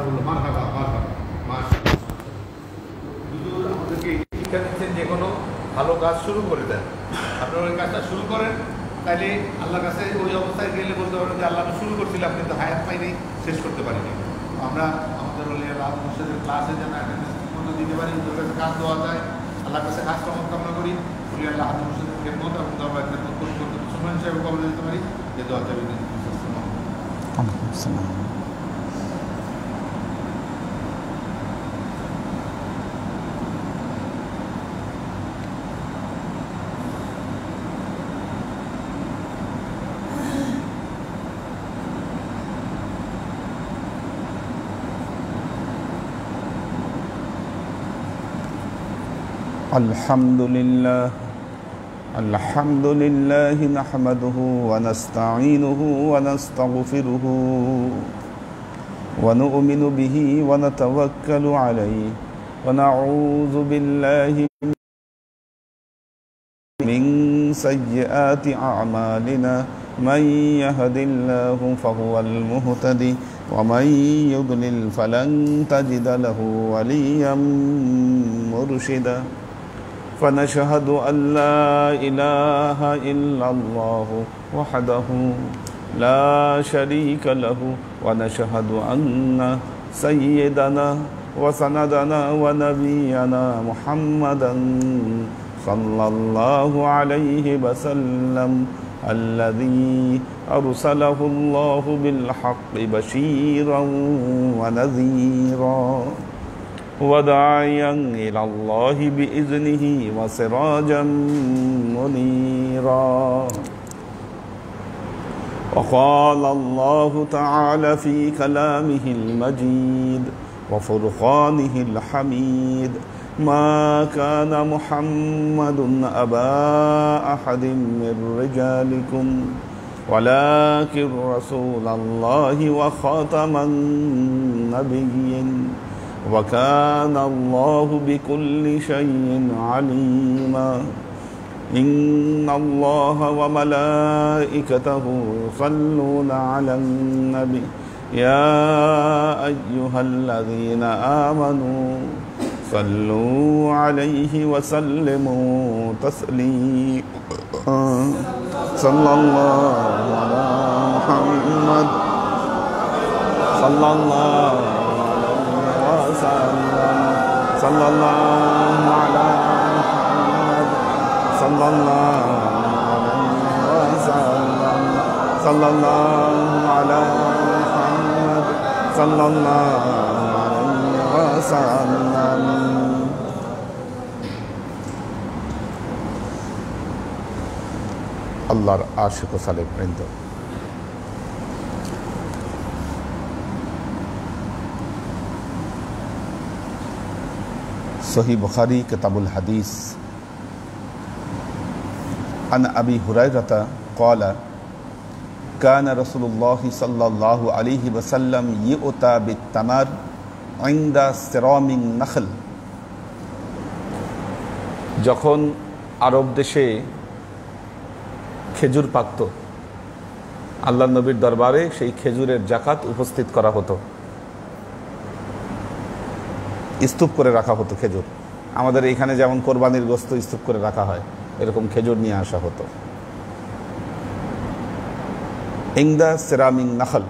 বললো মারহাবা মারহাবা মাশাআল্লাহ। হুজুর আমাদেরকে শিক্ষা দিচ্ছেন যে কোনো ভালো কাজ শুরু করে দেন, আপনারা ওই কাজটা শুরু করেন, তাইলে আল্লাহর কাছে ওই অবস্থায় গেলে বলতে পারবেন যে আল্লাহ আমি শুরু করছিলাম কিন্তু হায়াত পাইনি, শেষ করতে পারিনি। আমরা আমাদের হলে আল্লাহ মুর্শিদের ক্লাসে যেন অ্যাটেন্ডেন্স দিতে পারি, ওদের কাছে কাজ দেওয়া যায়, আল্লাহর কাছে কাজ কামনা করি, বলি আল্লাহ হাত মুর্শিদের খেদমত এবং দরবার খেদমত করতে করতে সময় হিসাবে কবর দিতে পারি, যে দোয়া চাবি الحمد لله نحمده ونستعينه ونستغفره ونؤمن به ونتوكل عليه ونعوذ بالله من سيئات أعمالنا من يهد الله فهو المهتدي ومن يضلل فلن تجد له وليا مرشدا فنشهد أن لا إله إلا الله وحده لا شريك له ونشهد أن سيدنا وسندنا ونبينا محمدا صلى الله عليه وسلم الذي أرسله الله بالحق بشيرا ونذيرا وداعيا إلى الله بإذنه وسراجا منيرا وقال الله تعالى في كلامه المجيد وفرقانه الحميد ما كان محمد أبا أحد من رجالكم ولكن رسول الله وخاتم النبيين وكان الله بكل شيء عليما إن الله وملائكته يصلون على النبي يا أيها الذين آمنوا صلوا عليه وسلموا تسليما صلى الله على محمد صلى الله صلى الله على محمد صلى الله عليه وسلم صلى الله على محمد صلى الله عليه وسلم আল্লাহর আশিক ও সালেহ বৃন্দ, সহিহ বুখারী কিতাবুল হাদিস আন আবি হুরায়রাতা ক্বালা কানা রাসূলুল্লাহ সাল্লাল্লাহু আলাইহি ওয়াসাল্লাম ইউতা বিত-তামার ইনদা সিরামিন নাখল। যখন আরব দেশে খেজুর পাকত, আল্লাহর নবীর দরবারে সেই খেজুরের যাকাত উপস্থিত করা হতো, স্তূপ করে রাখা হতো খেজুর। আমাদের এখানে যেমন কোরবানির গোশত স্তূপ করে রাখা হয়, এরকম খেজুর নিয়ে আসা হতো। ইনদা সিরামিন নাখল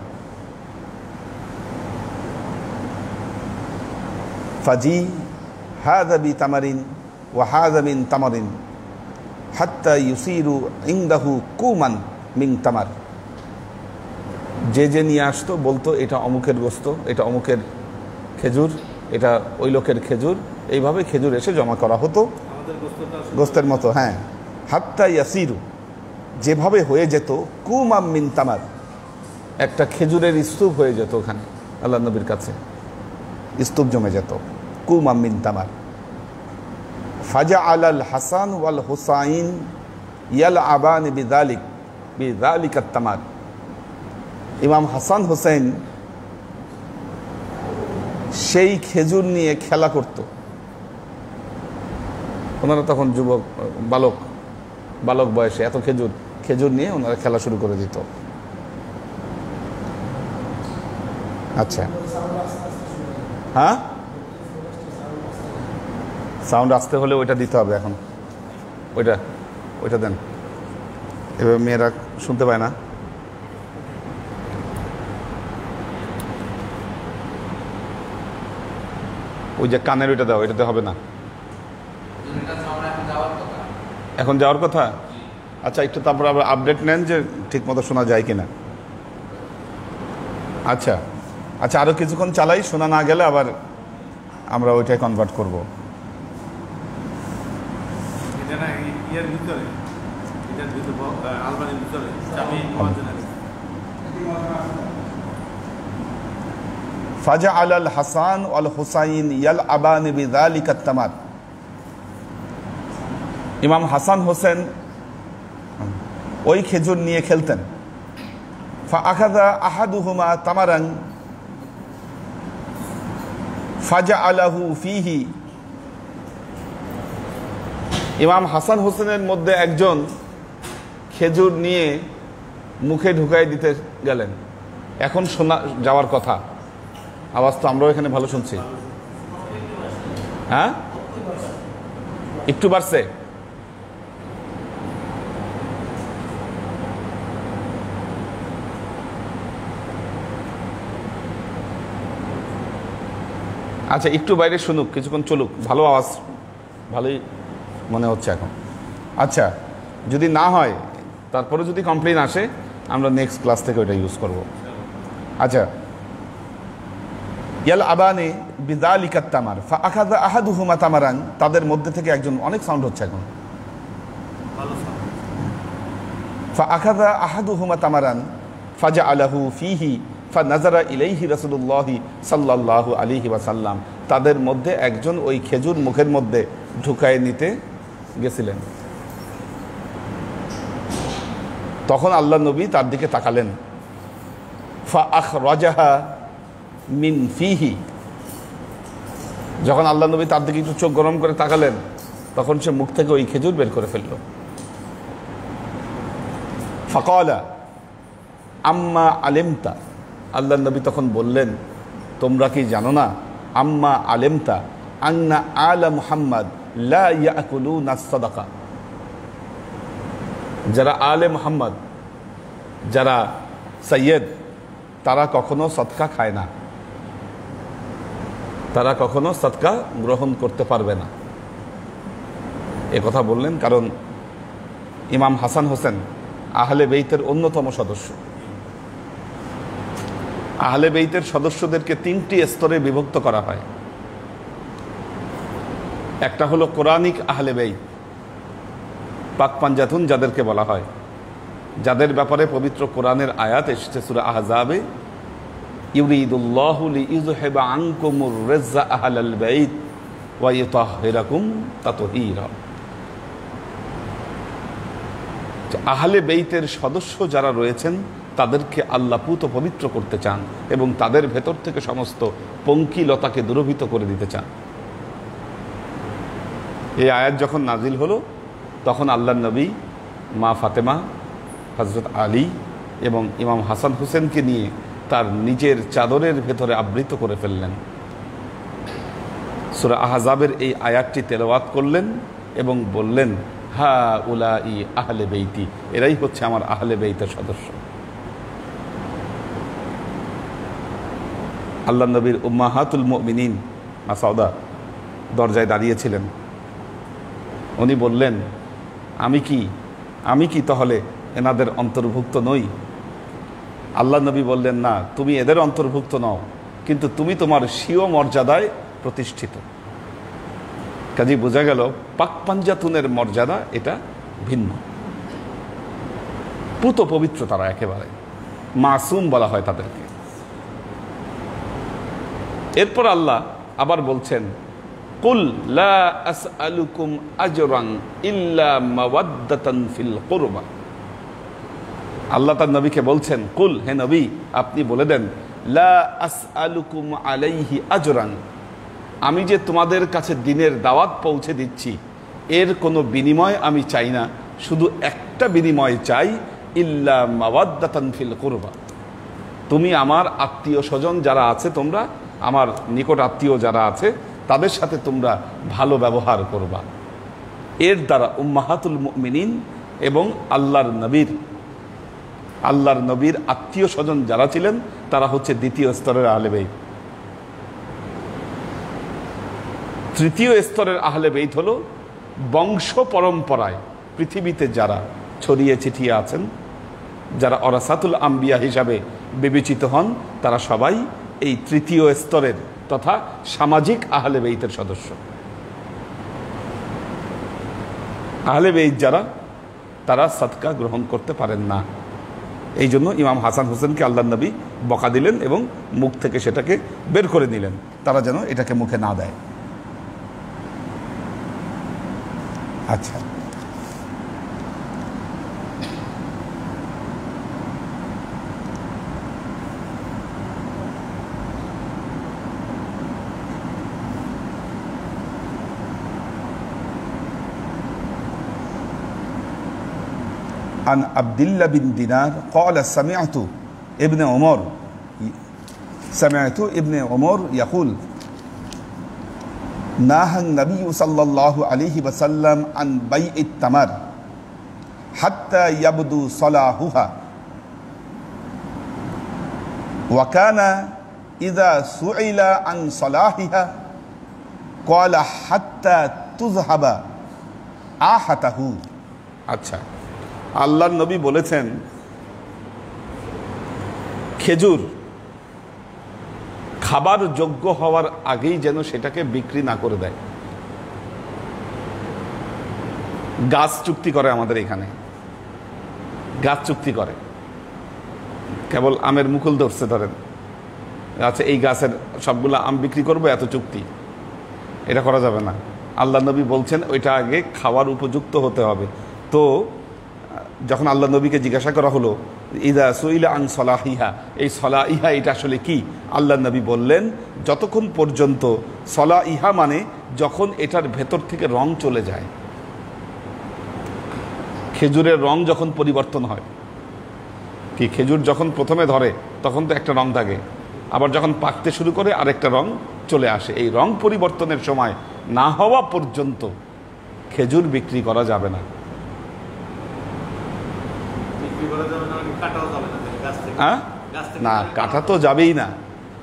ফাজি হাযা বি তামারিন ওয়া হাযা মিন তামারিন হাত্তা ইউসিরু ইনদাহু কুমান মিন তামার। যে নিয়ে আসতো বলতো এটা অমুকের গোশত, এটা অমুকের খেজুর, এটা ওই লোকের খেজুর, এইভাবে খেজুর এসে জমা করা হতো গোস্তের মতো। হ্যাঁ, হাত্তা ইয়াসিরু, যেভাবে হয়ে যেত কুমাম মিন তামার, একটা খেজুরের স্তূপ হয়ে যেত ওখানে আল্লাহ নবীর কাছে, স্তূপ জমে যেত, কুমাম মিন তামার। ফাজা আলাল হাসান ওয়াল হুসাইন ইয়াল আবান বিযালিকাত তামার। ইমাম হাসান হোসেন সেই খেজুর নিয়ে খেলা করত। ওনারা তখন যুবক, বালক বয়সে এত খেজুর নিয়ে ওনারা খেলা শুরু করে দিত। আচ্ছা, হ্যাঁ, সাউন্ড আসতে হলে ওইটা দিতে হবে এখন। ওইটা দেন, এভাবে মেয়েরা শুনতে পায় না। ওই যে কানের ওইটা দাও, এটাতে হবে না। এখন যাওয়ার কথা। আচ্ছা, একটু তারপর আবার আপডেট নেন যে ঠিক মতো শোনা যায় কিনা। আচ্ছা আচ্ছা, আরও কিছুক্ষণ চালাই, শোনা না গেলে আবার আমরা ওইটাই কনভার্ট করব। ফাজআল আল হাসান ওয়াল হুসাইন ইয়ালআবানি বিযালিকা তামার। ইমাম হাসান হোসেন ওই খেজুর নিয়ে খেলতেন। ফাআখাযা আহাদুহুমা তামারান ফাজআলাহু ফীহি। ইমাম হাসান হোসেনের মধ্যে একজন খেজুর নিয়ে মুখে ঢুকাই দিতে গেলেন। এখন শোনা যাওয়ার কথা, আওয়াজ তো আমরাও এখানে ভালো শুনছি। হ্যাঁ, একটু বাড়ছে। আচ্ছা, একটু বাইরে শুনুক, কিছুক্ষণ চলুক, ভালো আওয়াজ, ভালোই মনে হচ্ছে এখন। আচ্ছা, যদি না হয় তারপরে যদি কমপ্লেন আসে আমরা নেক্সট ক্লাস থেকে ওইটা ইউজ করব। আচ্ছা, ইয়ালআবানি বিযালিকা তামার ফাআখাযা আহাদুহুমা তামারান। তাদের মধ্যে থেকে একজন, অনেক সাউন্ড হচ্ছে এখন, ফাআখাযা আহাদুহুমা তামারান ফাজআলাহু ফীহি ফানাযারা ইলাইহি রাসূলুল্লাহ সাল্লাল্লাহু আলাইহি ওয়াসাল্লাম। তাদের মধ্যে একজন ওই খেজুর মুখের মধ্যে ঢুকায় নিতে গেছিলেন। তখন আল্লাহ নবী তার দিকে তাকালেন। ফাআখরাজাহা মিন ফীহি। যখন আল্লাহ নবী তার দিকে একটু চোখ গরম করে তাকালেন, তখন সে মুখ থেকে ওই খেজুর বের করে ফেলল। ফাকালা আম্মা আলিমতা। আল্লাহ নবী তখন বললেন, তোমরা কি জানো না, আম্মা আলিমতা আন্না আলা মুহাম্মদ লা ইয়াকুলুনা সাদাকা। যারা আলে মুহাম্মদ, যারা সৈয়দ, তারা কখনো সদকা খায় না, তারা কখনো সদকা গ্রহণ করতে পারবে না। এ কথা বললেন কারণ ইমাম হাসান হোসেন আহলে বেইতের অন্যতম সদস্য। আহলে বেইতের সদস্যদেরকে তিনটি স্তরে বিভক্ত করা হয়। একটা হলো কোরআনিক আহলে বেইত, পাক পাঞ্জাতুন যাদেরকে বলা হয়, যাদের ব্যাপারে পবিত্র কোরআনের আয়াত এসেছে সূরা আহজাবে, ইউরিদুল্লাহু লিইয়ুযহিবা আনকুমুর রিজসা আহলাল বাইত ওয়া ইউতাহহিরাকুম তাতহীরা। আহলে বেইতের সদস্য যারা রয়েছেন তাদেরকে আল্লাহ পুত পবিত্র করতে চান এবং তাদের ভেতর থেকে সমস্ত পঙ্কিলতাকে দূরীভূত করে দিতে চান। এই আয়াত যখন নাজিল হলো তখন আল্লাহর নবী মা ফাতেমা, হযরত আলী এবং ইমাম হাসান হোসেনকে নিয়ে তার নিজের চাদরের ভেতরে আবৃত করে ফেললেন। সূরা আহজাবের এই আয়াতটি তেলাওয়াত করলেন এবং বললেন, হা উলাই আহলে বেইতি, এরাই হচ্ছে আমার আহলে বেইতের সদস্য। আল্লাহ নবীর উম্মাহাতুল মুমিনিন মা সাউদা দরজায় দাঁড়িয়েছিলেন। উনি বললেন, আমি কি তাহলে এনাদের অন্তর্ভুক্ত নই? আল্লাহ নবী বললেন, না, তুমি এদের অন্তর্ভুক্ত নও, কিন্তু তুমি তোমার স্বীয় মর্যাদায় প্রতিষ্ঠিত। কাজেই বোঝা গেল পাক পাঞ্জাতুনের মর্যাদা এটা ভিন্ন, পুত পবিত্র, তারা একেবারে মাসুম বলা হয় তাদেরকে। এরপর আল্লাহ আবার বলছেন, কুল লা আসআলুকুম আজরান ইল্লা মাওয়াদ্দাতান ফিল কুরবা। আল্লাহ তার নবীকে বলছেন, কুল, হে নবী আপনি বলে দেন, লা আসআলুকুম আলাইহি আজরান, আমি যে তোমাদের কাছে দ্বীনের দাওয়াত পৌঁছে দিচ্ছি এর কোনো বিনিময় আমি চাই না, শুধু একটা বিনিময় চাই, ইল্লা মাওয়াদ্দাতান ফিল কুরবা, তুমি আমার আত্মীয় স্বজন যারা আছে তোমরা আমার নিকট আত্মীয় যারা আছে তাদের সাথে তোমরা ভালো ব্যবহার করবা। এর দ্বারা উম্মাহাতুল মুমিনিন এবং আল্লাহর নবীর আত্মীয় স্বজন যারা ছিলেন তারা হচ্ছে দ্বিতীয় স্তরের আহলে বেইত। তৃতীয় স্তরের আহলে বেইত হলো বংশ পরম্পরায় পৃথিবীতে যারা ছড়িয়ে ছিটিয়ে আছেন, যারা ওরাসাতুল আম্বিয়া হিসাবে বিবেচিত হন, তারা সবাই এই তৃতীয় স্তরের তথা সামাজিক আহলে বেইতের সদস্য। আহলে বেইত যারা, তারা সাদকা গ্রহণ করতে পারেন না। এই জন্য ইমাম হাসান হোসেনকে আল্লাহর নবী বকা দিলেন এবং মুখ থেকে সেটাকে বের করে নিলেন, তারা যেন এটাকে মুখে না দেয়। আচ্ছা, عن عبد الله بن دينار قال سمعت ابن عمر يقول نهى النبي صلى الله عليه وسلم عن بيع التمر حتى يبدو صلاحها وكان إذا سئل عن صلاحها قال حتى تذهب آحته। আচ্ছা, আল্লাহর নবী বলেছেন খেজুর খাবার যোগ্য হওয়ার আগেই যেন সেটাকে বিক্রি না করে দেয়। গাছ চুক্তি করে আমাদের এখানে, গাছ চুক্তি করে, কেবল আমের মুকুল ধরছে, ধরেন আচ্ছা এই গাছের সবগুলো আম বিক্রি করবো, এত চুক্তি, এটা করা যাবে না। আল্লাহ নবী বলছেন ওইটা আগে খাওয়ার উপযুক্ত হতে হবে। তো যখন আল্লাহ নবীকে জিজ্ঞাসা করা হলো ইদা সুইলা আন সলাহিহা, এই সলাইহা এটা আসলে কি, আল্লাহ নবী বললেন যতক্ষণ পর্যন্ত সলাইহা মানে যখন এটার ভেতর থেকে রং চলে যায়, খেজুরের রং যখন পরিবর্তন হয়, কি খেজুর যখন প্রথমে ধরে তখন তো একটা রং থাকে, আবার যখন পাকতে শুরু করে আরেকটা রং চলে আসে, এই রং পরিবর্তনের সময় না হওয়া পর্যন্ত খেজুর বিক্রি করা যাবে না। না, কাটা তো যাবেই না,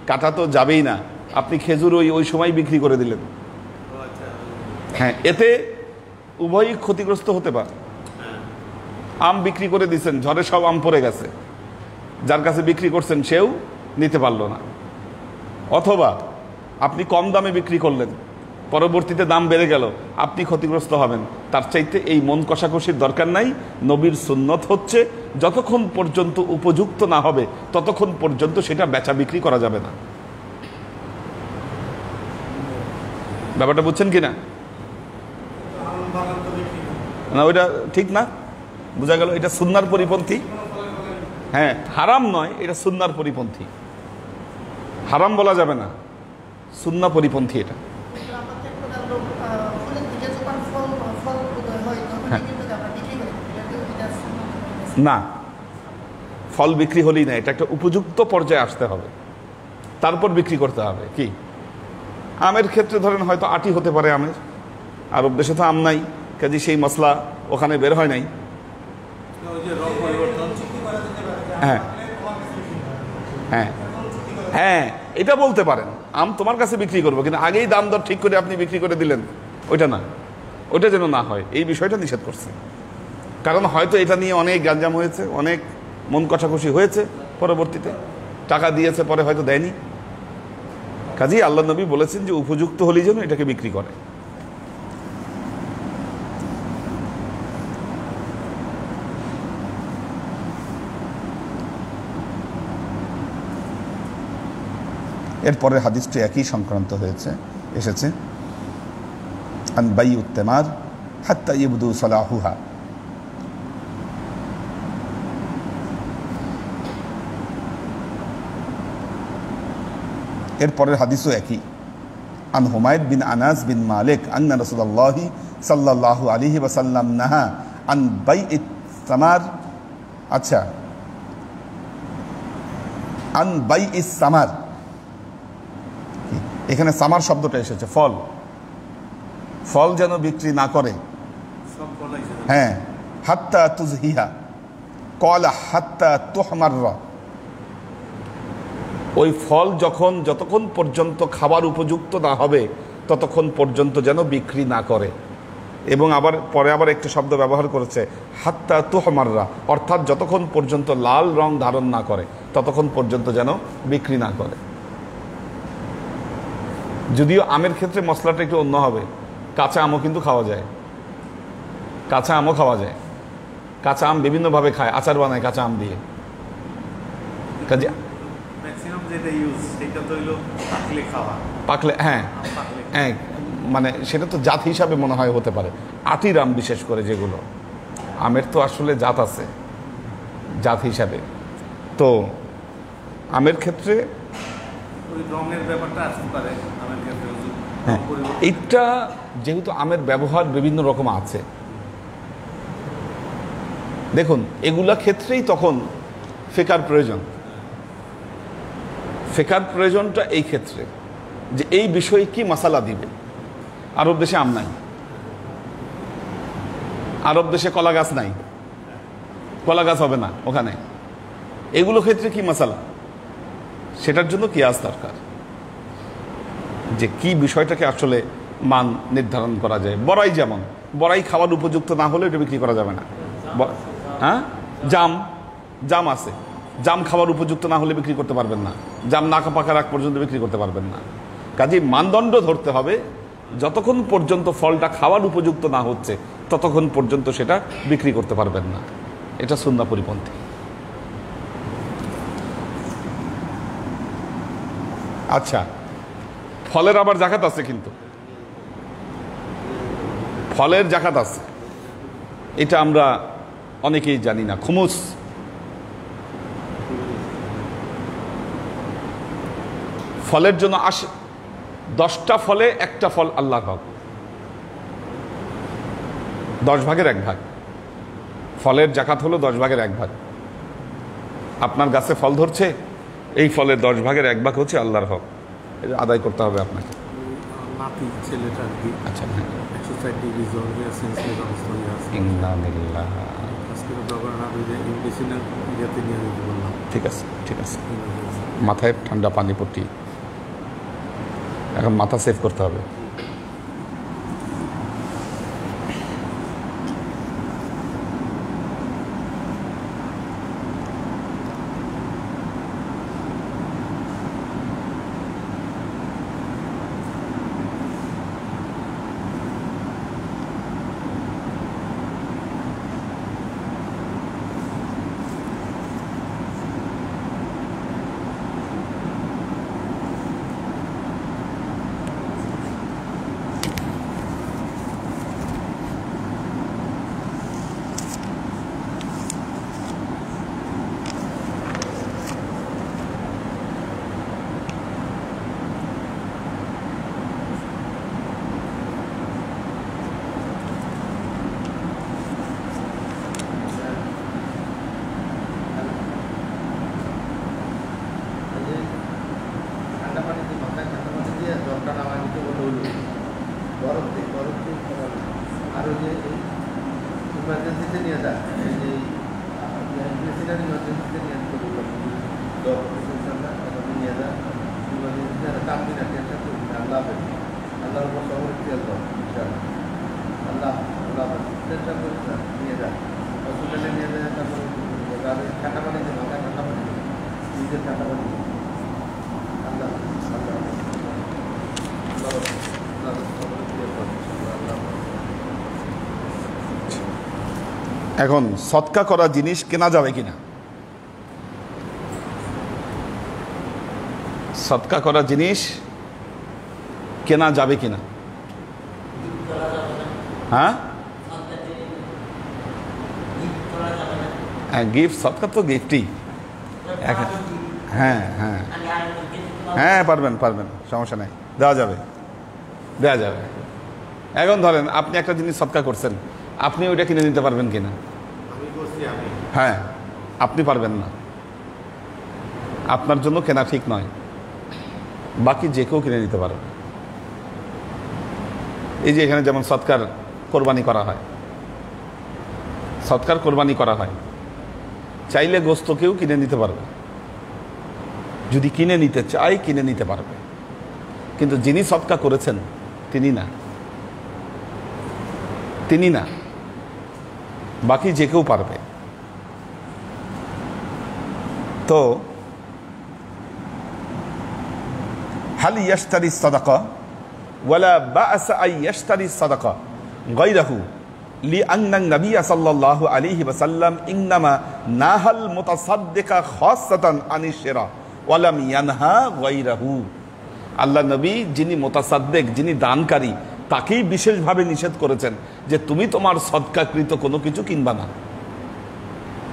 কাটা তো যাবেই না। আপনি খেজুর ওই সময় বিক্রি করে দিলেন, হ্যাঁ, এতে উভয়ই ক্ষতিগ্রস্ত হতে পারে। আম বিক্রি করে দিচ্ছেন, ঝড়ে সব আম পড়ে গেছে, যার কাছে বিক্রি করছেন সেও নিতে পারলো না। অথবা আপনি কম দামে বিক্রি করলেন, পরবর্তীতে দাম বেড়ে গেল, আপনি ক্ষতিগ্রস্ত হবেন। তার চাইতে এই মন কষাকষির দরকার নাই। নবীর সুন্নত হচ্ছে যতক্ষণ পর্যন্ত উপযুক্ত না হবে ততক্ষণ পর্যন্ত সেটা বেচা বিক্রি করা যাবে না। ব্যাপারটা বুঝছেন কিনা? না, ওইটা ঠিক না, বোঝা গেল এটা সুন্নার পরিপন্থী। হ্যাঁ, হারাম নয়, এটা সুন্নার পরিপন্থী, হারাম বলা যাবে না, সুন্না পরিপন্থী এটা। না, ফল বিক্রি হলেই না, এটা একটা উপযুক্ত পর্যায়ে আসতে হবে, তারপর বিক্রি করতে হবে। কি আমের ক্ষেত্রে ধরেন হয়তো আটি হতে পারে আমের, আরব দেশে তো আম নাই, কাজে সেই মশলা ওখানে বের হয় নাই। হ্যাঁ হ্যাঁ হ্যাঁ, এটা বলতে পারেন আম তোমার কাছে বিক্রি করবো, কিন্তু আগেই দাম দর ঠিক করে আপনি বিক্রি করে দিলেন, ওইটা না, ওইটা যেন না হয়, এই বিষয়টা নিষেধ করছে। কারণ হয়তো এটা নিয়ে অনেক গ্যাঞ্জাম হয়েছে, অনেক মন কষাকষি হয়েছে, পরবর্তীতে টাকা দিয়েছে, পরে হয়তো দেয়নি। কাজেই আল্লাহ নবী বলেছেন যে উপযুক্ত হলেই যেন এটাকে বিক্রি করে। এরপরে হাদিসটি একই সংক্রান্ত এসেছে আন বাইউত তামার হাত্তা ইবদু সালাহুহা। এরপরের হাদিসও একই। আন হুমায়দ বিন আনাস বিন মালিক আন্না রাসূলুল্লাহ সাল্লাল্লাহু আলাইহি ওয়াসাল্লাম নাহা আন বাইইত সামার। আচ্ছা, আন বাইইস সামার এখানে সামার শব্দটা এসেছে, ফল, ফল যেন বিক্রি না করে। সব বলাই যায়। হ্যাঁ, হাত্তা তুজহিহা, কলা হাত্তা তুহমাররা, ওই ফল যতক্ষণ পর্যন্ত খাবার উপযুক্ত না হবে ততক্ষণ পর্যন্ত যেন বিক্রি না করে। এবং পরে আবার একটি শব্দ ব্যবহার করেছে, হাত্তা তুহমাররা, অর্থাৎ যতক্ষণ পর্যন্ত লাল রং ধারণ না করে ততক্ষণ পর্যন্ত যেন বিক্রি না করে। যদিও আমের ক্ষেত্রে মশলাটা একটু অন্য হবে, কাঁচা আমও কিন্তু খাওয়া যায়, কাঁচা আমও খাওয়া যায়। কাঁচা আম বিভিন্নভাবে খায়, আচার বানায় কাঁচা আম দিয়ে। কাজে ম্যাক্সিমাম যেটা ইউজ সেটা তো হইলো পাকলে খাওয়া, পাকলে, হ্যাঁ পাকলে হ্যাঁ, মানে সেটা তো জাত হিসাবে মনে হয় হতে পারে। আটির আম বিশেষ করে, যেগুলো আমের তো আসলে জাত আছে জাত হিসাবে। তো আমের ক্ষেত্রে ওই রঙের ব্যাপারটা আসতে পারে আমের ক্ষেত্রে। হ্যাঁ, এইটা যেহেতু আমের ব্যবহার বিভিন্ন রকম আছে, দেখুন এগুলা ক্ষেত্রেই তখন ফিকার প্রয়োজন। ফিকার প্রয়োজনটা এই ক্ষেত্রে যে এই বিষয়ে কি মাসালা দিবে। আরব দেশে আম নাই, আরব দেশে কলা গাছ নাই, কলা গাছ হবে না ওখানে, এগুলো ক্ষেত্রে কি মাসালা, সেটার জন্য কিয়াস দরকার, যে কি বিষয়টাকে আসলে মান নির্ধারণ করা যায়। বড়াই যেমন, বড়াই খাওয়ার উপযুক্ত না হলে এটা বিক্রি করা যাবে না। হ্যাঁ, জাম আছে, জাম খাওয়ার উপযুক্ত না হলে বিক্রি করতে পারবেন না, জাম না পাকার আগ পর্যন্ত বিক্রি করতে পারবেন না। কাজেই মানদণ্ড ধরতে হবে, যতক্ষণ পর্যন্ত ফলটা খাওয়ার উপযুক্ত না হচ্ছে ততক্ষণ পর্যন্ত সেটা বিক্রি করতে পারবেন না। এটা সুন্নাহ পরিপন্থী। আচ্ছা, ফলের আবার জাকাত আছে, কিন্তু ফলের জাকাত আছে, এটা আমরা অনেকেই জানি না। খুমুস, ফলের জন্য 10টা ফলে একটা ফল আল্লাহর হক, 10 ভাগের 1 ভাগ। ফলের জাকাত হলো 10 ভাগের 1 ভাগ। আপনার গাছে ফল ধরছে, এই ফলের 10 ভাগের 1 ভাগ হচ্ছে আল্লাহর হক, এটা আদায় করতে হবে আপনাকে। নাতি ছেলেটা আর কি আচ্ছা, 104 ডিগ্রি জ্বর হয়ে সেন্সলেস অবস্থায় আছে। ইন্নালিল্লাহ। আজকে দরকার না হইলে ইনভেসিনাল ইয়াতে নিয়ে যেতে বললাম। ঠিক আছে, ঠিক আছে, মাথায় ঠান্ডা পানি পট্টি, এখন মাথা সেভ করতে হবে। আর ওই যে ইমার্জেন্সিতে নিয়ে যায়, এই যে ইমার্জেন্সিতে নিয়ে নিয়ে যায়, ইমার্জেন্সিতে কাম দিনা টেনশন করবি না, আল্লাহ আল্লাহর উপর সবর খেয়াল কর, আল্লাহ আল্লাহ টেনশন করিস না, নিয়ে যায় হসপিটালে নিয়ে যায়। তারপরে ঠান্ডা পানি দিয়ে মাথায় ঠান্ডা পানি নিজের ঠান্ডা পানি আল্লাহ আল্লাহ এখন সদকা করা জিনিস কেনা যাবে কিনা, সদকা করা জিনিস কেনা যাবে কিনা? হ্যাঁ, গিফট, সদকা তো গিফটই। হ্যাঁ হ্যাঁ হ্যাঁ, পারবেন পারবেন, সমস্যা নেই, দেওয়া যাবে, দেওয়া যাবে। এখন ধরেন আপনি একটা জিনিস সদকা করছেন, আপনি ওইটা কিনে নিতে পারবেন কিনা? হ্যাঁ, আপনি পারবেন না, আপনার জন্য কেনা ঠিক নয়। বাকি যে কেউ কিনে নিতে পারবে। এই যে এখানে যেমন সৎকার কোরবানি করা হয়, সৎকার কোরবানি করা হয়, চাইলে গোস্ত কেউ কিনে নিতে পারবে, যদি কিনে নিতে চায় কিনে নিতে পারবে, কিন্তু যিনি সৎকার করেছেন তিনি না, তিনি না, বাকি যে কেউ পারবে। তো হাল ইয়াশতারি সাদাকা ওয়ালা বা'সা আই ইয়াশতারি সাদাকা গায়রাহু লিআন্না নবিয়্য সাল্লাল্লাহু আলাইহি ওয়াসাল্লাম ইন্নামা নাহাল মুতাসাদ্দিকা খাসসাতান আনিশ শিরা ওয়া লাম ইয়ানহা গায়রাহু। আল্লাহ নবী যিনি মুতাসাদ্দিক, যিনি দানকারী, তাকেই বিশেষভাবে নিষেধ করেছেন যে তুমি তোমার সদকাকৃত কোনো কিছু কিনবা না,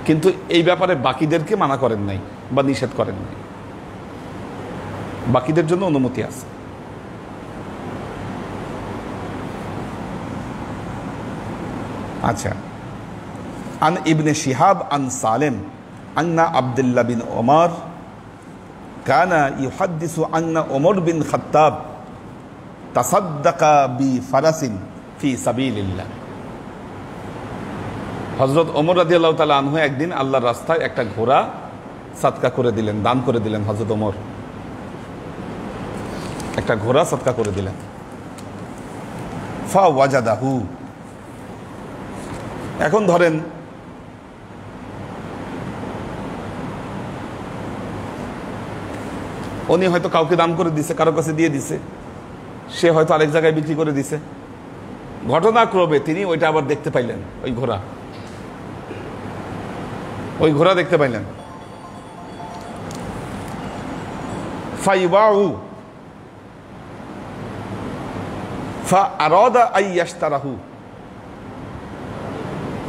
কিন্তু এই ব্যাপারে বাকিদেরকে মানা করেন নাই বা নিষেধ করেন নাই, বাকিদের জন্য অনুমতি আছে। আচ্ছা, আন ইবনে শিহাব আন সালেম আন্না আব্দুল্লাহ বিন ওমর কানা ইউহাদ্দিসু আন্না ওমর বিন খাত্তাব তাসাদ্দাকা বি ফারাসিন ফি সাবিলিল্লাহ। হযরত ওমর রাদিয়াল্লাহু তাআলা আনহু একদিন আল্লাহর রাস্তায় একটা ঘোড়া সদকা করে দিলেন, দান করে দিলেন। হযরত ওমর একটা ঘোড়া সদকা করে দিলেন। ফা ওয়াজাদাহু, এখন ধরেন উনি হয়তো কাউকে দান করে দিছে, কারো কাছে দিয়ে দিছে, সে হয়তো আরেক জায়গায় বিক্রি করে দিছে, ঘটনাক্রমে তিনি ওইটা আবার দেখতে পাইলেন, ওই ঘোড়া দেখতে পাইলেন। ফাইবাউ ফা আরাদা আই ইয়াশতারাহু,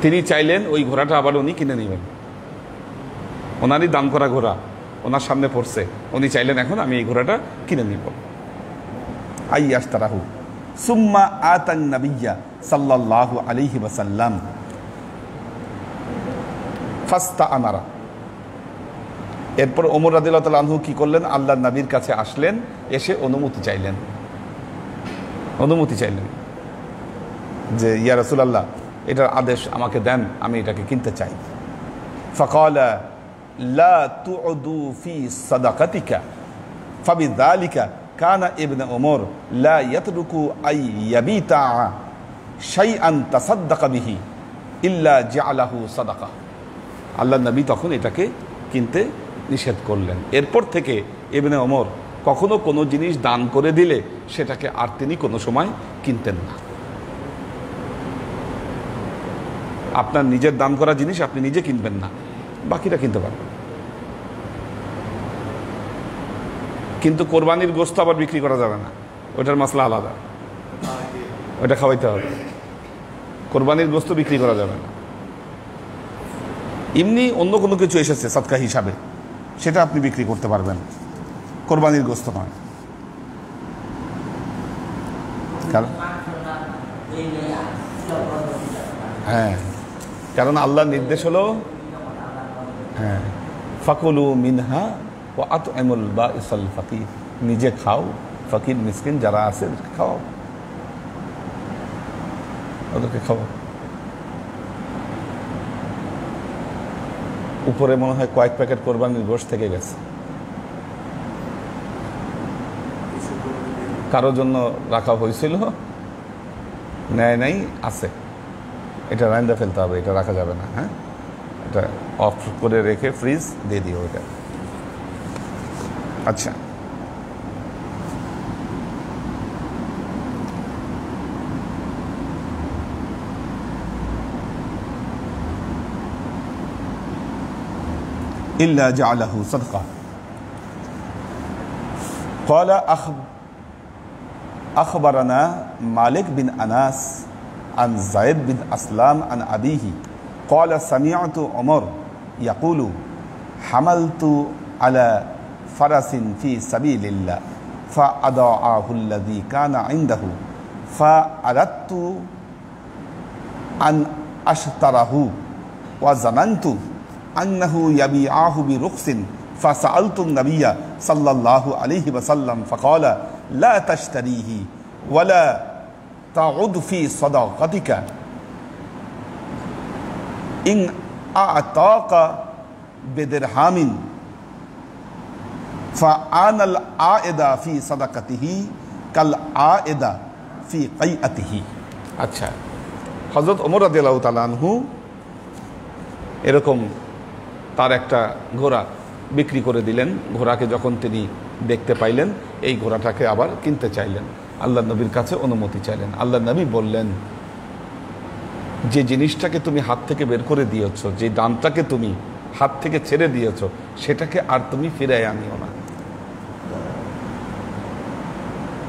তিনি চাইলেন ওই ঘোড়াটা আবার উনি কিনে নেবেন। ওনারই দান করা ঘোড়া ওনার সামনে পড়ছে, উনি চাইলেন এখন আমি এই ঘোড়াটা কিনে নিব। আই ইয়াশতারাহু সুম্মা আতান নবিয়্য সাল্লাল্লাহু আলাইহি ওয়াসাল্লাম ফাস্তাআমারা। এরপর ওমর রাদিয়াল্লাহু তাআলা আনহু কি করলেন? আল্লাহর নবীর কাছে আসলেন, এসে অনুমতি চাইলেন যে ইয়া রাসূলুল্লাহ, এটার আদেশ আমাকে দেন, আমি এটাকে কিনতে চাই। ফাকালা লা তু'দু ফি সাদাকাতিকা ফাবিযালিকা কানা ইবনে ওমর লা ইয়াতরুকু আই ইয়াবিতা শাইআন তাসাদ্দাকা বিহি ইল্লা জাআলাহু সাদাকা। আল্লাহর নবী তখন এটাকে কিনতে নিষেধ করলেন। এরপর থেকে ইবনে ওমর কখনো কোনো জিনিস দান করে দিলে সেটাকে আর তিনি কোনো সময় কিনতেন না। আপনার নিজের দান করা জিনিস আপনি নিজে কিনবেন না, বাকিরা কিনতে পারবেন। কিন্তু কোরবানির গোশত আবার বিক্রি করা যাবে না, ওটার মশলা আলাদা, ওটা খাওয়াইতে হবে। কোরবানির গোশত বিক্রি করা যাবে না। এমনি অন্য কোনো কিছু এসেছে সদকা হিসাবে, সেটা আপনি বিক্রি করতে পারবেন, কোরবানির গোশত নয়। হ্যাঁ, কারণ আল্লাহর নির্দেশ হলো হ্যাঁ ফাকুলু মিনহা ওয়া আত'ইমুল বাইসাল ফাকির, নিজে খাও, ফকির মিসকিন যারা আছে খাও, ওদেরকে খাও। উপরে মনে হয় কয়েক প্যাকেট কোরবানির গোশত থেকে গেছে, কারোর জন্য রাখা হয়েছিল, নেয় নাই, আছে, এটা রাইন্দা ফেলতে হবে, এটা রাখা যাবে না। হ্যাঁ, এটা অফ করে রেখে ফ্রিজ দিয়ে দিও এটা। আচ্ছা, ইল্লা জাআলাহু সাদকা। قال أخبرنا مالك بن أنس عن زيد بن أسلم عن أبيه قال سمعت عمر يقول حملت على فرس في سبيل الله فأضاعه الذي كان عنده فأردت أن أشتره وظننت أنه يبيعه برخص فسألت النبي সাল্লাল্লাহু আলাইহি ওয়াসাল্লাম ফাকালা লা তাশতারিহি ওয়ালা তাউদ ফি সাদাকাতিকা ইন আ'তাকা বিদিরহামিন ফাআনাল আ'ইদা ফি সাদাকাতিহি কাল আ'ইদা ফি কাইআতিহি। আচ্ছা, হযরত ওমর রাদিয়াল্লাহু তাআলা আনহু এরকম তার একটা ঘোড়া বিক্রি করে দিলেন। ঘোড়াকে যখন তিনি দেখতে পাইলেন, এই ঘোড়াটাকে আবার কিনতে চাইলেন, আল্লাহ নবীর কাছে অনুমতি চাইলেন। আল্লাহ নবী বললেন, যে জিনিসটাকে তুমি হাত থেকে বের করে দিয়েছ, যে দানটাকে তুমি হাত থেকে ছেড়ে দিয়েছ, সেটাকে আর তুমি ফিরায় আনিও না।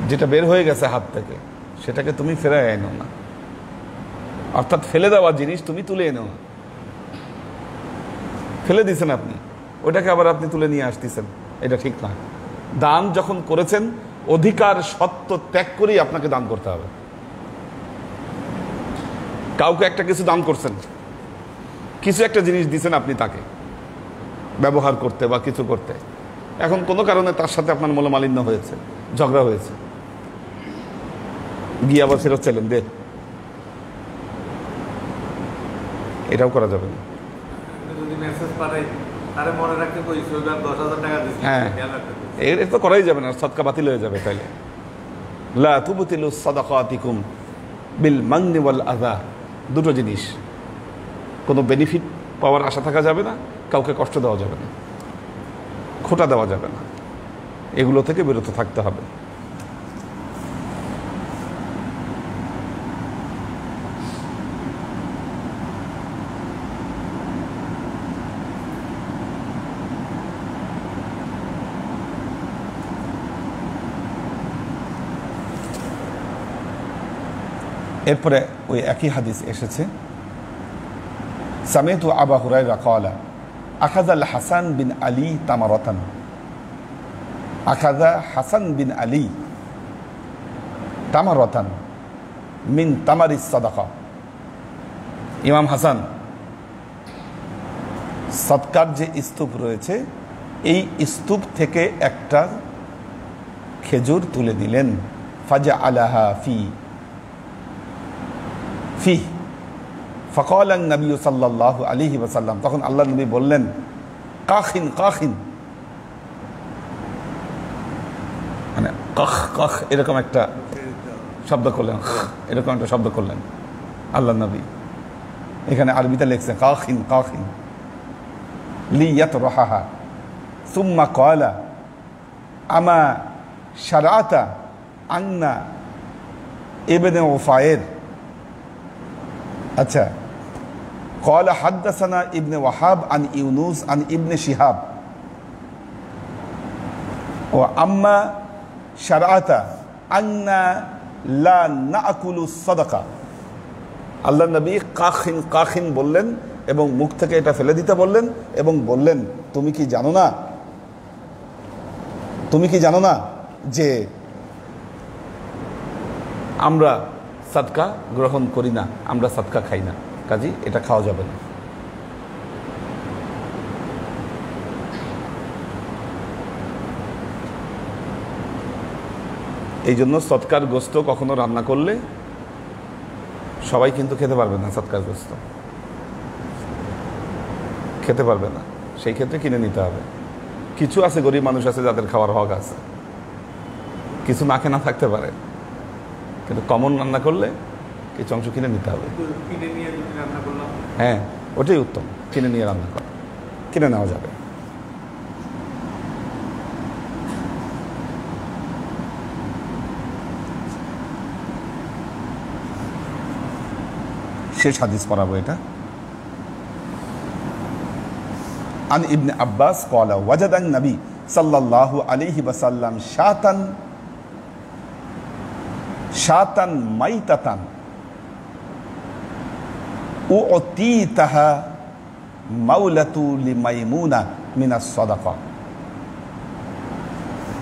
যেটা বের হয়ে গেছে হাত থেকে, সেটাকে তুমি ফেরায় আনো না। অর্থাৎ ফেলে দেওয়া জিনিস তুমি তুলে এনো না। ফেলে দিয়েছেন আপনি, ওইটাকে আবার আপনি তুলে নিয়ে আসতেছেন, এটা ঠিক না। দান যখন করেছেন, অধিকার সত্ত্ব ত্যাগ করেই আপনাকে দান করতে হবে। কাউকে একটা কিছু দান করছেন, কিছু একটা জিনিস দিয়েছেন আপনি তাকে ব্যবহার করতে বা কিছু করতে, এখন কোনো কারণে তার সাথে আপনার মনোমালিন্য হয়েছে, ঝগড়া হয়েছে, গিয়ে আবার ফেরত চাইলেন দে, এটাও করা যাবে না। হ্যাঁ, এটা তো করাই যাবে না, সদকা বাতিল হয়ে যাবে। তাইলে লা তুবতিলু সাদাকাতিকুম বিল মান্নি ওয়াল আযা, দুটো জিনিস, কোনো বেনিফিট পাওয়ার আশা থাকা যাবে না, কাউকে কষ্ট দেওয়া যাবে না, খোটা দেওয়া যাবে না, এগুলো থেকে বিরত থাকতে হবে। এরপরে ওই একই হাদিস এসেছে, সামিতু আবু হুরায়রা ক্বালা আখাযাল হাসান বিন আলী তামারাতান, আখাযা হাসান বিন আলী তামারাতান মিন তামারিস সাদাকা। ইমাম হাসান সদকার যে স্তূপ রয়েছে, এই স্তূপ থেকে একটা খেজুর তুলে দিলেন। ফাজা আলাহা ফি ফি ফকালান নবী সাল্লাল্লাহু আলাইহি ওয়াসাল্লাম, তখন আল্লাহ নবী বললেন, কাখিন কাখিন, মানে কখ কখ এরকম একটা শব্দ করলেন, এরকম একটা শব্দ করলেন আল্লাহ নবী। এখানে আরবিতে লিখছে কাখিন কাখিন লিয়াতরাহা সুম্মা ক্বালা আমা শারাতা আন্না ইবনে উফায়ের। আচ্ছা, قال حدثنا ابن وهب عن يونس عن ابن شهاب واما شرعت ان لا ناكل الصدقه। আল্লাহ নবী কাখিন কাখিন বললেন এবং মুখ থেকে এটা ফেলে দিতে বললেন এবং বললেন, তুমি কি জানো না যে আমরা সাদকা গ্রহণ করি না, আমরা সাদকা খাই না, কাজী এটা খাওয়া যাবে না। এই জন্য সদকার গোস্ত কখনো রান্না করলে সবাই কিন্তু খেতে পারবে না, সদকার গোস্ত খেতে পারবে না, সেই ক্ষেত্রে কিনে নিতে হবে। কিছু আছে গরিব মানুষ আছে যাদের খাওয়ার হক আছে, কিছু না খেয়ে না থাকতে পারে, কিন্তু কমন রান্না করলে কিছু অংশ কিনে নিতে হবে। হ্যাঁ, ওটাই উত্তম, কিনে নিয়ে রান্না করা, কিনে নেওয়া যাবে। শেষ হাদিস পড়াবো এটা। আন ইবনে আব্বাস ক্বালা ওয়াজাদান নবী সাল্লাল্লাহু আলাইহি ওয়াসাল্লাম শাতান মাইতাতান উতিতাহা মাওলাতু লিমাইমুনা মিনাস সাদাকা।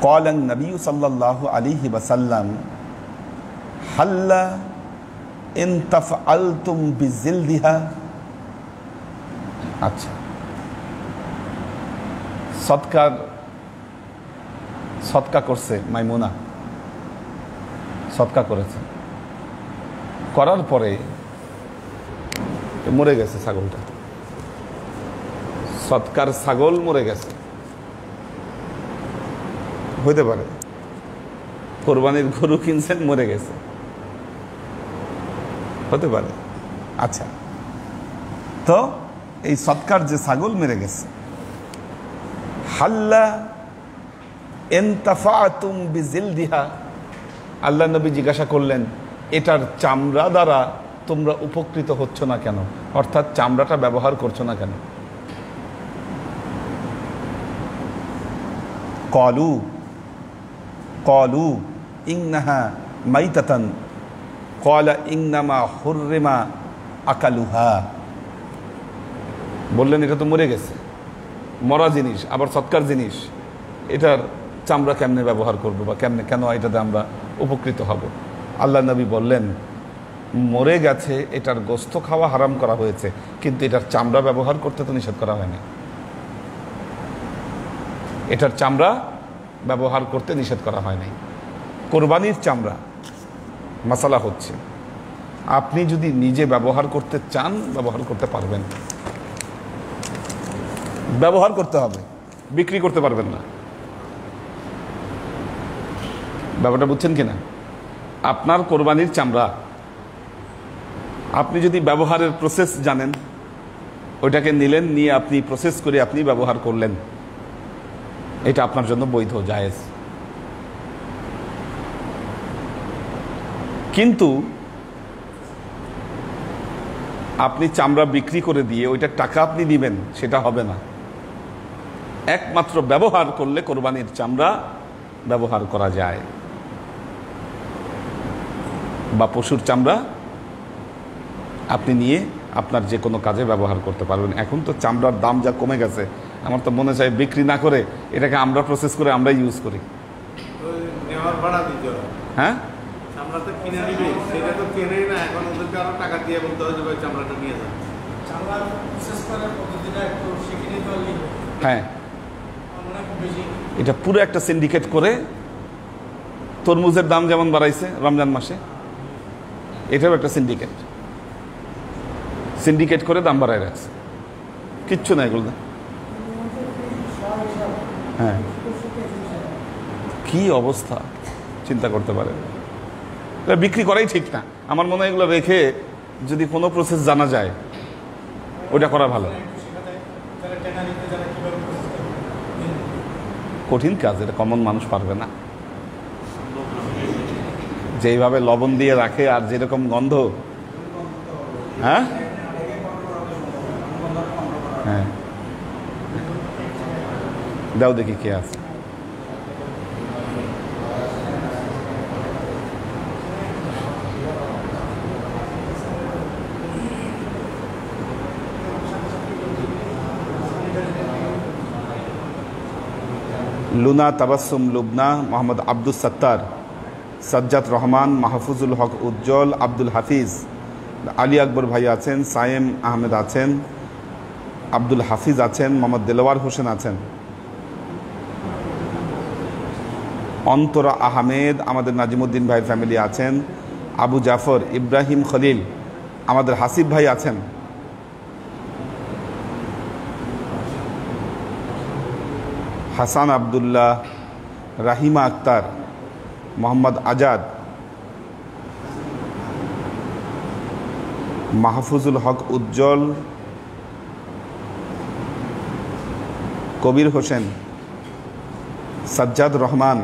ক্বালা নবী সাল্লাল্লাহু আলাইহি ওয়াসাল্লাম হাল্লা ইন তাফআলতুম বিজিলদিহা। আচ্ছা, সদকার সদকা করছে মাইমুনা, সদকা করেছে, করার পরে মরে গেছে ছাগলটা, সদকার ছাগল মরে গেছে। হইতে পারে কোরবানির গরু কিনছেন মরে গেছে, হতে পারে। আচ্ছা, তো এই সদকার যে ছাগল মেরে গেছে, হাল্লা ইনতাফাতুম বিজিলদিহা, আল্লাহ নবী জিজ্ঞাসা করলেন এটার চামড়া দ্বারা তোমরা উপকৃত হচ্ছ না কেন, অর্থাৎ চামড়াটা ব্যবহার করছো না কেন? ক্বালু ক্বালু ইন্নাহা মাইতাতান ক্বালা ইন্নামা হুররিমা আকালুহা, বললেন এটা তো মরে গেছে, মরা জিনিস, আবার সৎকার জিনিস, এটার চামড়া কেমনে ব্যবহার করবো বা কেমনে, কেন এটাতে আমরা উপকৃত হব? আল্লাহ নবী বললেন মরে গেছে, এটার গোস্ত খাওয়া হারাম করা হয়েছে, কিন্তু এটার চামড়া ব্যবহার করতে তো নিষেধ করা হয়নি। এটার চামড়া ব্যবহার করতে নিষেধ করা হয় নাই। কোরবানির চামড়া মাসালা হচ্ছে আপনি যদি নিজে ব্যবহার করতে চান ব্যবহার করতে পারবেন, ব্যবহার করতে হবে, বিক্রি করতে পারবেন না। ব্যাপারটা বুঝছেন কিনা? আপনার কোরবানির চামড়া আপনি যদি ব্যবহারের প্রসেস জানেন, ওইটাকে নিলেন, নিয়ে আপনি প্রসেস করে আপনি ব্যবহার করলেন, এটা আপনার জন্য বৈধ, জায়েজ। কিন্তু আপনি চামড়া বিক্রি করে দিয়ে ওইটার টাকা আপনি দিবেন, সেটা হবে না। একমাত্র ব্যবহার করলে কোরবানির চামড়া ব্যবহার করা যায়, বা পশুর চামড়া আপনি নিয়ে আপনার যে কোনো কাজে ব্যবহার করতে পারবেন। এখন তো চামড়ার দাম যা কমে গেছে, আমার তো মনে চায় বিক্রি না করে এটাকে আমরা প্রসেস করে আমরা ইউজ করি। হ্যাঁ, হ্যাঁ, এটা পুরো একটা সিন্ডিকেট করে, তরমুজের দাম যেমন বাড়াইছে রমজান মাসে, এটাও একটা সিন্ডিকেট, সিন্ডিকেট করে দাম বাড়ায় রাখছে, কিচ্ছু না এগুলো। হ্যাঁ, কি অবস্থা চিন্তা করতে পারে, বিক্রি করাই ঠিক না। আমার মনে হয় এগুলো রেখে যদি কোনো প্রসেস জানা যায় ওইটা করা ভালো। কঠিন কাজ, এটা কমন মানুষ পারবে না। যেইভাবে লবণ দিয়ে রাখে আর যেরকম গন্ধ, হ্যাঁ হ্যাঁ, দাও দেখি কে আছে। লুনা, তাবাসসুম, লুবনা, মোহাম্মদ আব্দুল সত্তার, সাজ্জাদ রহমান, মাহফুজুল হক উজ্জ্বল, আব্দুল হাফিজ, আলী আকবর ভাই আছেন, সায়েম আহমেদ আছেন, আব্দুল হাফিজ আছেন, মোহাম্মদ দেলোয়ার হোসেন আছেন, অন্তরা আহমেদ, আমাদের নাজিমুদ্দিন ভাইয়ের ফ্যামিলি আছেন, আবু জাফর, ইব্রাহিম খলিল, আমাদের হাসিব ভাই আছেন, হাসান আবদুল্লাহ, রাহিমা আক্তার, মোহাম্মদ আজাদ, মাহফুজুল হক উজ্জ্বল, কবির হোসেন, সাজ্জাদ রহমান,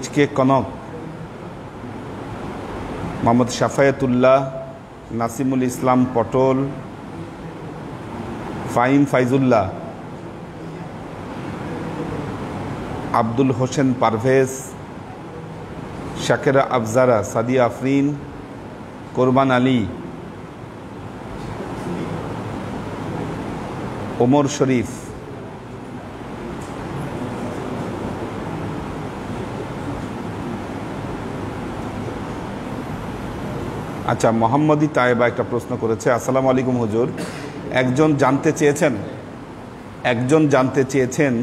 HK কনক, মোহাম্মদ শাফায়েতুল্লাহ, নাসিমুল ইসলাম পটল, ফাইম ফাইজুল্লাহ, আব্দুল হোসেন পারভেজ, শাকেরা আফজারা, সাদিয়া আফরিন, কোরবান আলী, ওমর শরীফ, আচ্ছা, মোহাম্মদী তায়েবা একটা প্রশ্ন করেছে। আসসালামু আলাইকুম হুজুর, একজন জানতে চেয়েছেন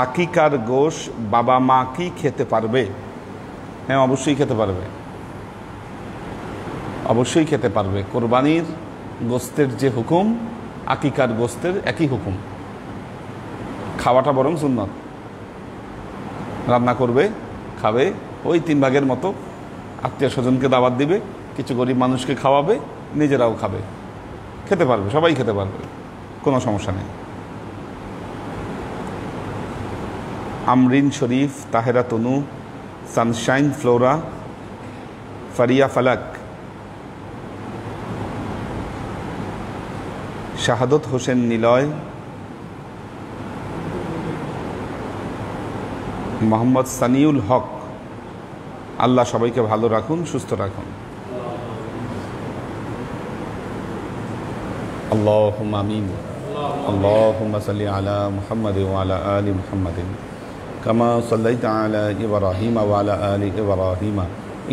আকিকার গোশ বাবা মা কি খেতে পারবে? হ্যাঁ, অবশ্যই খেতে পারবে, অবশ্যই খেতে পারবে। কোরবানির গোস্তের যে হুকুম, আকিকার গোস্তের একই হুকুম। খাওয়াটা বরং সুন্নত। রান্না করবে, খাবে, ওই 3 ভাগের মতো আত্মীয় স্বজনকে দাওয়াত দিবে, কিছু গরিব মানুষকে খাওয়াবে, নিজেরাও খাবে। খেতে পারবে, সবাই খেতে পারবে, কোনো সমস্যা নেই। আমরিন শরীফ, তাহেরা তনু, সানশাইন ফ্লোরা, ফারিয়া ফালাক, শাহাদত হোসেন নিলয়, মোহাম্মদ সানিউল হক। আল্লাহ সবাইকে ভালো রাখুন, সুস্থ রাখুন। আল্লাহুম্মা আমিন। আল্লাহুম্মা সাল্লি আলা মুহাম্মাদ ওয়া আলা আলি মুহাম্মাদিন কামা সাল্লাইতা আলা ইব্রাহিম ওয়া আলা আলি ইব্রাহিম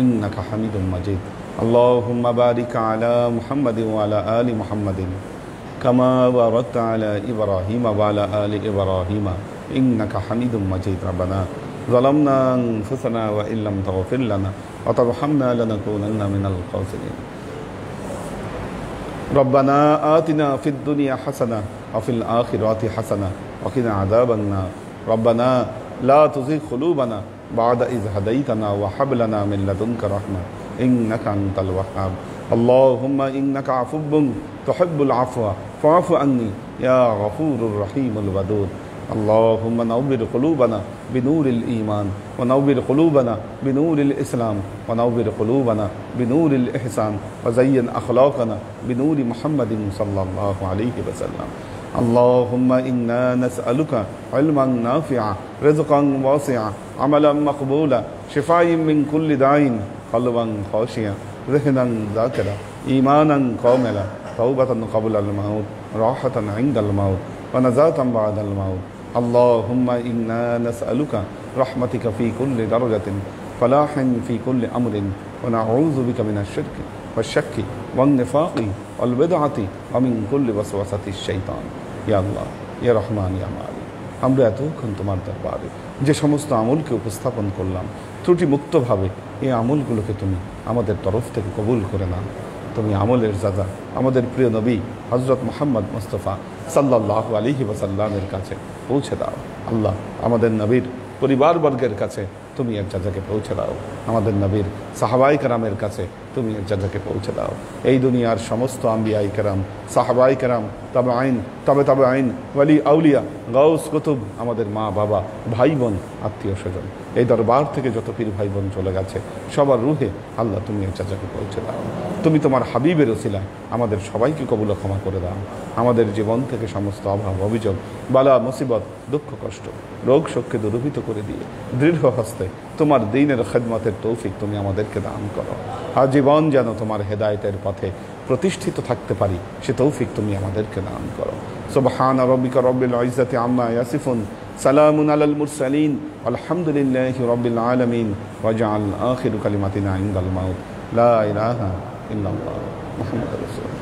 ইন্নাকা হামিদুম মাজিদ। আল্লাহুম্মা বারিক আলা মুহাম্মাদ ওয়া আলা আলি মুহাম্মাদিন কামা বারাকতা আলা ইব্রাহিম ওয়া আলা আলি ইব্রাহিম ইন্নাকা হামিদুম মাজিদ। রব্বানা ظلمنا أنفسنا وإن لم تغفر لنا وترحمنا لنكونن من الخاسرين. ربنا آتنا في الدنيا حسنة وفي الآخرة حسنة وقنا عذاب النار. ربنا لا تزغ قلوبنا بعد إذ هديتنا وهب لنا من لدنك رحمة إنك أنت الوهاب. اللهم إنك عفو تحب العفو فاعف عني يا غفور الرحيم الودود. اللهم نور قلوبنا بنور الإيمان ونور قلوبنا بنور الإسلام ونور قلوبنا بنور الإحسان وزين أخلاقنا بنور محمد صلى الله عليه وسلم. اللهم إنا نسألك علما نافعا رزقا واسعا عملا مقبولا شفاء من كل داء قلبا خاشعا ذهنا ذاكرا إيمانا كاملا توبة قبل الموت راحة عند الموت ونجاة بعد الموت. اللهم إنا نسألك رحمتك في كل درجة فلاح في كل أمر ونعوذ بك من الشرك والشك والنفاق والبدعة ومن كل وسوسة الشيطان. يا الله يا رحمن يا مالك, আমরা এতক্ষণ তোমার দরবারে যে সমস্ত আমলকে উপস্থাপন করলাম ত্রুটি মুক্তভাবে এই আমলগুলোকে তুমি আমাদের তরফ থেকে কবুল করে নাও। তুমি আমলের জাযা আমাদের প্রিয় নবী হযরত মুহাম্মদ মুস্তাফা সাল্লাল্লাহু আলাইহি ওয়াসাল্লামের কাছে পৌঁছে দাও। আল্লাহ, আমাদের নবীর পরিবারবর্গের কাছে তুমি এর জাযাকে পৌঁছে দাও। আমাদের নবীর সাহাবায়ে কেরামের কাছে তুমি এর জাযাকে পৌঁছে দাও। এই দুনিয়ার সমস্ত আম্বিয়ায়ে কেরাম, সাহাবায়ে কেরাম, তাবেঈন, তাবেঈন, ওয়ালি আউলিয়া, গাউস কুতুব, আমাদের মা বাবা, ভাই বোন, আত্মীয় স্বজন, এই দরবার থেকে যত পীর ভাই বোন চলে গেছে সবার রুহে আল্লাহ তুমি এর জাযাকে পৌঁছে দাও। তুমি তোমার হাবিবের ওসিলায় আমাদের সবাইকে কবুল ক্ষমা করে দাও। আমাদের জীবন থেকে সমস্ত অভাব অভিযোগ, বালা মুসিবত, দুঃখ কষ্ট, রোগ শোককে দূরীভূত করে দিয়ে দৃঢ় হস্তে তোমার দ্বীনের খিদমতের তৌফিক তুমি আমাদেরকে দান করো। আজীবন যেন তোমার হেদায়েতের পথে প্রতিষ্ঠিত থাকতে পারি সে তৌফিক তুমি আমাদেরকে দান করো। সুবহান রাব্বিকা রাব্বিল ইজ্জাতি আম্মা ইয়াসিফুন সালামুন আলাল মুরসালিন আলহামদুলিল্লাহি রাব্বিল আলামিন ওয়াজআল আখিরু কালিমাতিনা ইনদাল মাউত লা ইলাহা ইল্লাল্লাহ মুহাম্মাদুর রাসূলুল্লাহ।